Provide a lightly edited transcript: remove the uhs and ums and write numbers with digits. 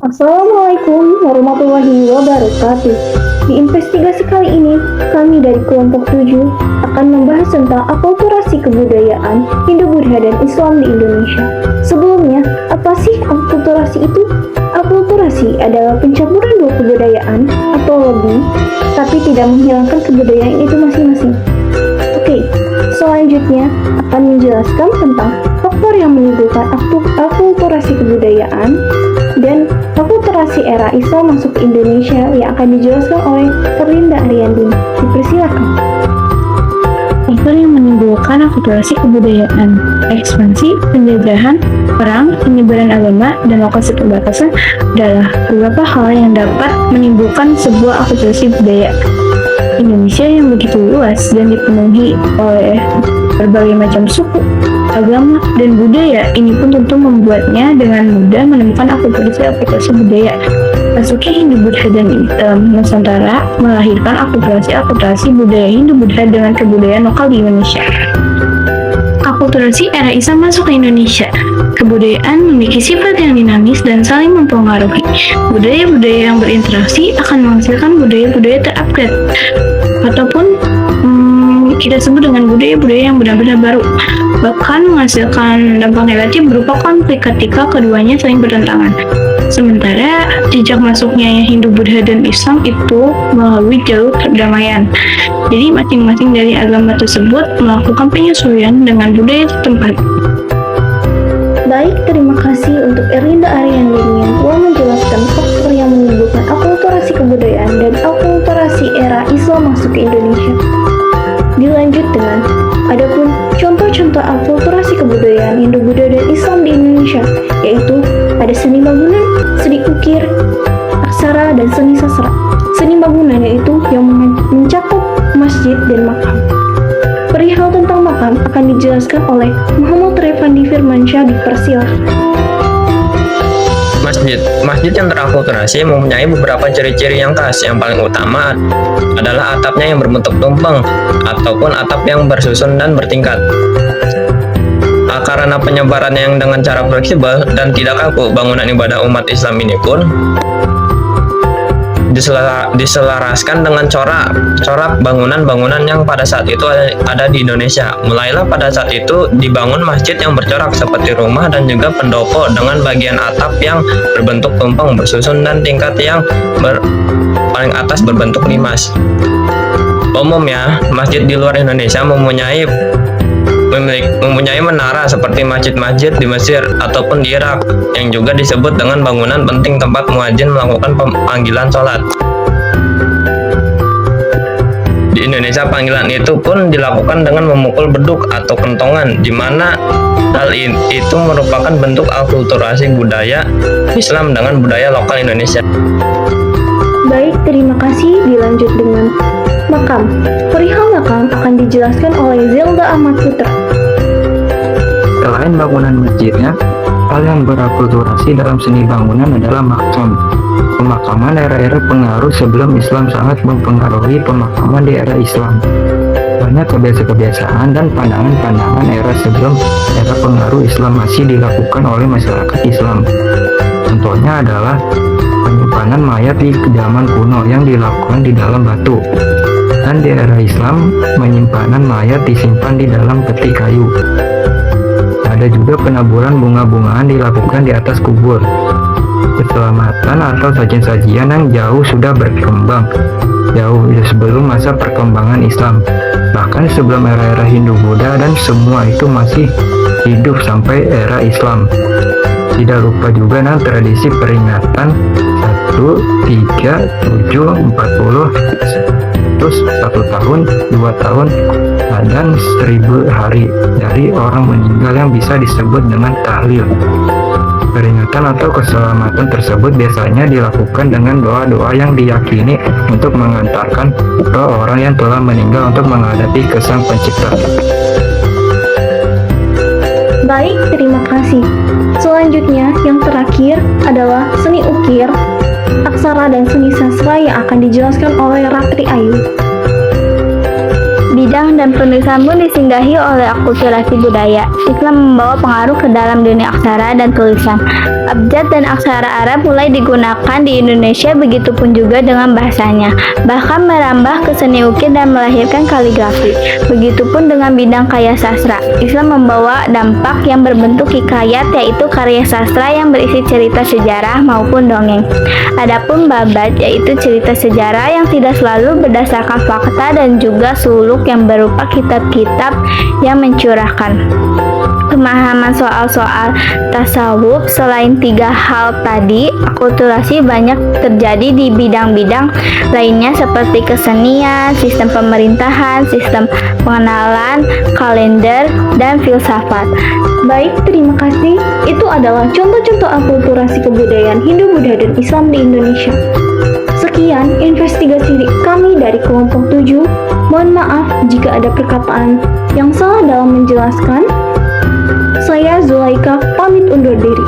Assalamualaikum warahmatullahi wabarakatuh. Di investigasi kali ini, kami dari kelompok 7 akan membahas tentang akulturasi kebudayaan Hindu-Buddha dan Islam di Indonesia. Sebelumnya, apa sih akulturasi itu? Akulturasi adalah pencampuran dua kebudayaan atau lebih, tapi tidak menghilangkan kebudayaan itu masing-masing. Oke, selanjutnya akan menjelaskan tentang faktor yang menimbulkan akulturasi kebudayaan dan akulturasi era Islam masuk ke Indonesia yang akan dijelaskan oleh Erlinda Ariandin. Dipersilakan. Faktor yang menimbulkan akulturasi kebudayaan: ekspansi, penjajahan, perang, penyebaran agama, dan lokasi perbatasan adalah beberapa hal yang dapat menimbulkan sebuah akulturasi budaya. Indonesia yang begitu luas dan dipenuhi oleh berbagai macam suku, agama, dan budaya ini pun tentu membuatnya dengan mudah menemukan akulturasi budaya. Masuknya Hindu-Buddha dan Islam Nusantara melahirkan akulturasi budaya Hindu-Buddha dengan kebudayaan lokal di Indonesia. Akulturasi era Islam masuk ke Indonesia. Kebudayaan memiliki sifat yang dinamis dan saling mempengaruhi. Budaya-budaya yang berinteraksi akan menghasilkan budaya-budaya terupgrade ataupun kita sebut dengan budaya-budaya yang benar-benar baru, bahkan menghasilkan dampak negatif berupa konflik ketika keduanya saling bertentangan. Sementara jejak masuknya Hindu-Buddha dan Islam itu melalui jalur perdamaian. Jadi masing-masing dari agama tersebut melakukan penyesuaian dengan budaya setempat. Baik, terima kasih untuk Erlinda Ariandin yang telah menjelaskan faktor yang menimbulkan akulturasi kebudayaan dan akulturasi era Islam masuk ke Indonesia. Dilanjut dengan adapun contoh-contoh akulturasi kebudayaan Hindu-Buddha dan Islam di Indonesia, yaitu ada seni bangunan, seni ukir, aksara, dan seni sastra. Seni bangunan yaitu yang mencakup masjid dan makam. Perihal tentang makam akan dijelaskan oleh Muhammad Revandi Firmansyah. Dipersilakan. Masjid yang terakulturasi mempunyai beberapa ciri-ciri yang khas. Yang paling utama adalah atapnya yang berbentuk tumpeng ataupun atap yang bersusun dan bertingkat. Karena penyebarannya yang dengan cara fleksibel dan tidak kaku, bangunan ibadah umat Islam ini pun diselaraskan dengan corak bangunan-bangunan yang pada saat itu ada di Indonesia. Mulailah pada saat itu dibangun masjid yang bercorak seperti rumah dan juga pendopo dengan bagian atap yang berbentuk tumpeng bersusun dan tingkat yang paling atas berbentuk limas. Umumnya, masjid di luar Indonesia mempunyai menara seperti masjid-masjid di Mesir ataupun di Irak yang juga disebut dengan bangunan penting tempat muadzin melakukan panggilan sholat. Di Indonesia panggilan itu pun dilakukan dengan memukul beduk atau kentongan, di mana hal itu merupakan bentuk akulturasi budaya Islam dengan budaya lokal Indonesia. Baik, terima kasih. Dilanjut dengan makam. Perihal makam akan dijelaskan oleh Zelda Ahmad Putra. Selain bangunan masjidnya, hal yang berakulturasi dalam seni bangunan adalah makam. Pemakaman era-era pengaruh sebelum Islam sangat mempengaruhi pemakaman di era Islam. Banyak kebiasaan-kebiasaan dan pandangan-pandangan era sebelum era pengaruh Islam masih dilakukan oleh masyarakat Islam. Contohnya adalah penyimpanan mayat di zaman kuno yang dilakukan di dalam batu. Dan di era Islam, penyimpanan mayat disimpan di dalam peti kayu. Ada juga penaburan bunga-bungaan dilakukan di atas kubur. Keselamatan atau sajian-sajian yang jauh sudah berkembang, jauh sebelum masa perkembangan Islam. Bahkan sebelum era-era Hindu-Buddha dan semua itu masih hidup sampai era Islam. Tidak lupa juga tradisi peringatan 1, 3, 7, 40, terus 1 tahun, 2 tahun, dan 1000 hari dari orang meninggal yang bisa disebut dengan tahlil. Peringatan atau keselamatan tersebut biasanya dilakukan dengan doa-doa yang diyakini untuk mengantarkan roh orang yang telah meninggal untuk menghadapi ke Sang Pencipta. Baik, terima kasih. Selanjutnya, yang terakhir adalah seni ukir, aksara, dan seni sastra yang akan dijelaskan oleh Ratri Ayu. Bidang dan penulisan pun disinggahi oleh akulturasi budaya. Islam membawa pengaruh ke dalam dunia aksara dan tulisan. Abjad dan aksara Arab mulai digunakan di Indonesia, begitupun juga dengan bahasanya. Bahkan merambah ke seni ukir dan melahirkan kaligrafi. Begitupun dengan bidang karya sastra. Islam membawa dampak yang berbentuk hikayat, yaitu karya sastra yang berisi cerita sejarah maupun dongeng. Adapun babat, yaitu cerita sejarah yang tidak selalu berdasarkan fakta dan juga suluk yang berupa kitab-kitab yang mencurahkan pemahaman soal-soal tasawuf. Selain 3 hal tadi, akulturasi banyak terjadi di bidang-bidang lainnya seperti kesenian, sistem pemerintahan, sistem pengenalan, kalender, dan filsafat. Baik, terima kasih. Itu adalah contoh-contoh akulturasi kebudayaan Hindu, Buddha, dan Islam di Indonesia. Sekian investigasi kami dari kelompok 7. Mohon maaf jika ada perkataan yang salah dalam menjelaskan. Saya Zulaika pamit undur diri.